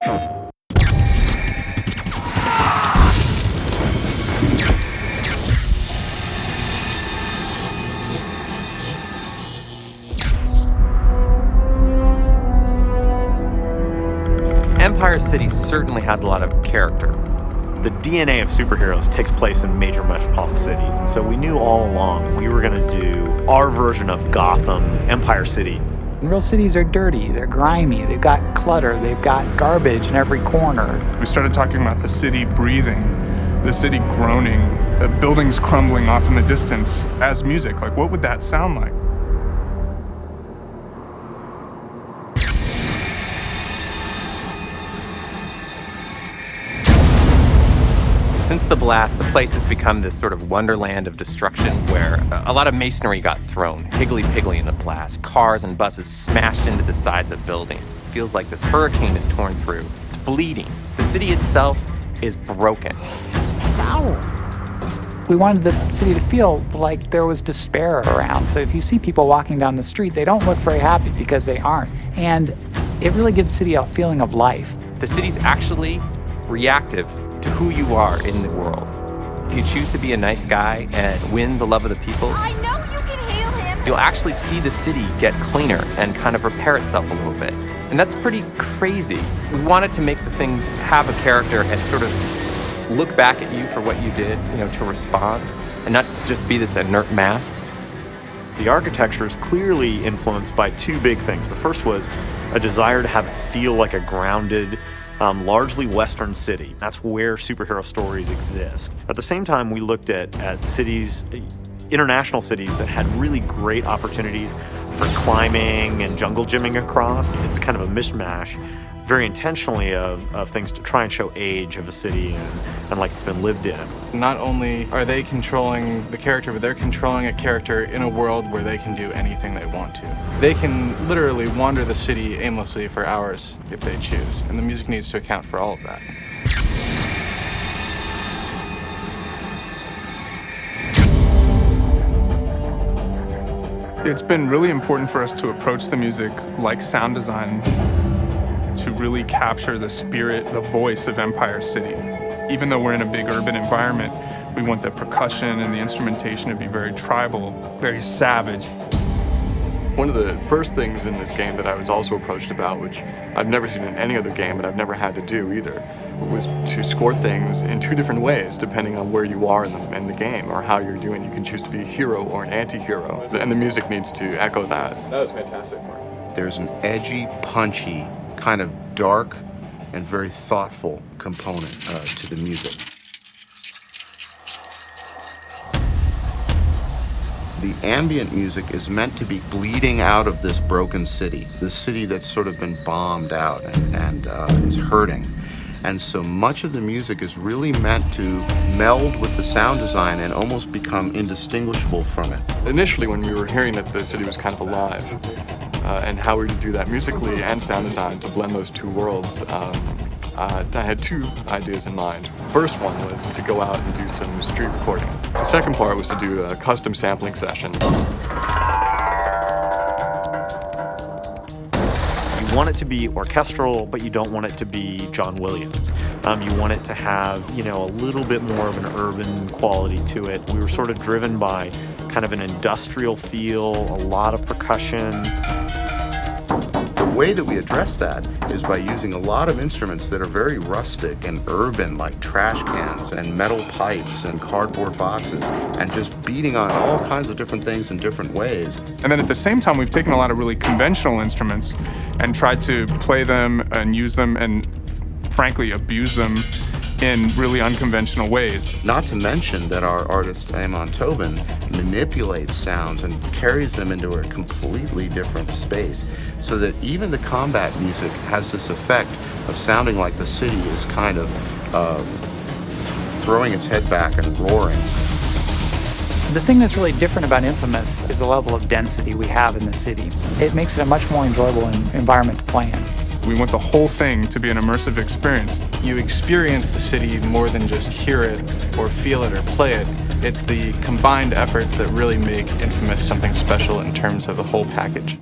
Empire City certainly has a lot of character. The DNA of superheroes takes place in major metropolitan cities, and so we knew all along we were going to do our version of Gotham, Empire City. Real cities are dirty, they're grimy, they've got clutter, they've got garbage in every corner. We started talking about the city breathing, the city groaning, the buildings crumbling off in the distance as music. Like, what would that sound like? Since the blast, the place has become this sort of wonderland of destruction where a lot of masonry got thrown, higgly-piggly in the blast. Cars and buses smashed into the sides of buildings. It feels like this hurricane is torn through. It's bleeding. The city itself is broken. It's foul. We wanted the city to feel like there was despair around. So if you see people walking down the street, they don't look very happy because they aren't. And it really gives the city a feeling of life. The city's actually reactive to who you are in the world. If you choose to be a nice guy and win the love of the people, I know you can hail him. You'll actually see the city get cleaner and kind of repair itself a little bit. And that's pretty crazy. We wanted to make the thing have a character and sort of look back at you for what you did, to respond, and not just be this inert mass. The architecture is clearly influenced by two big things. The first was a desire to have it feel like a grounded, largely Western city. That's where superhero stories exist. At the same time, we looked at cities, international cities that had really great opportunities for climbing and jungle gymming across. It's kind of a mishmash, very intentionally, of things to try and show age of a city and like it's been lived in. Not only are they controlling the character, but they're controlling a character in a world where they can do anything they want to. They can literally wander the city aimlessly for hours if they choose, and the music needs to account for all of that. It's been really important for us to approach the music like sound design, to really capture the spirit, the voice of Empire City. Even though we're in a big urban environment, we want the percussion and the instrumentation to be very tribal, very savage. One of the first things in this game that I was also approached about, which I've never seen in any other game, but I've never had to do either, was to score things in two different ways, depending on where you are in the game or how you're doing. You can choose to be a hero or an anti-hero, and the music needs to echo that. That was fantastic, Mark. There's an edgy, punchy, kind of dark and very thoughtful component to the music. The ambient music is meant to be bleeding out of this broken city, this city that's sort of been bombed out and is hurting. And so much of the music is really meant to meld with the sound design and almost become indistinguishable from it. Initially, when we were hearing that the city was kind of alive, and how we would do that musically and sound design to blend those two worlds, I had two ideas in mind. First one was to go out and do some street recording. The second part was to do a custom sampling session. You want it to be orchestral, but you don't want it to be John Williams. You want it to have, a little bit more of an urban quality to it. We were sort of driven by kind of an industrial feel, a lot of percussion. The way that we address that is by using a lot of instruments that are very rustic and urban, like trash cans and metal pipes and cardboard boxes, and just beating on all kinds of different things in different ways. And then at the same time, we've taken a lot of really conventional instruments and tried to play them and use them and, frankly, abuse them in really unconventional ways. Not to mention that our artist, Amon Tobin, manipulates sounds and carries them into a completely different space, so that even the combat music has this effect of sounding like the city is kind of throwing its head back and roaring. The thing that's really different about inFAMOUS is the level of density we have in the city. It makes it a much more enjoyable environment to play in. We want the whole thing to be an immersive experience. You experience the city more than just hear it or feel it or play it. It's the combined efforts that really make inFAMOUS something special in terms of the whole package.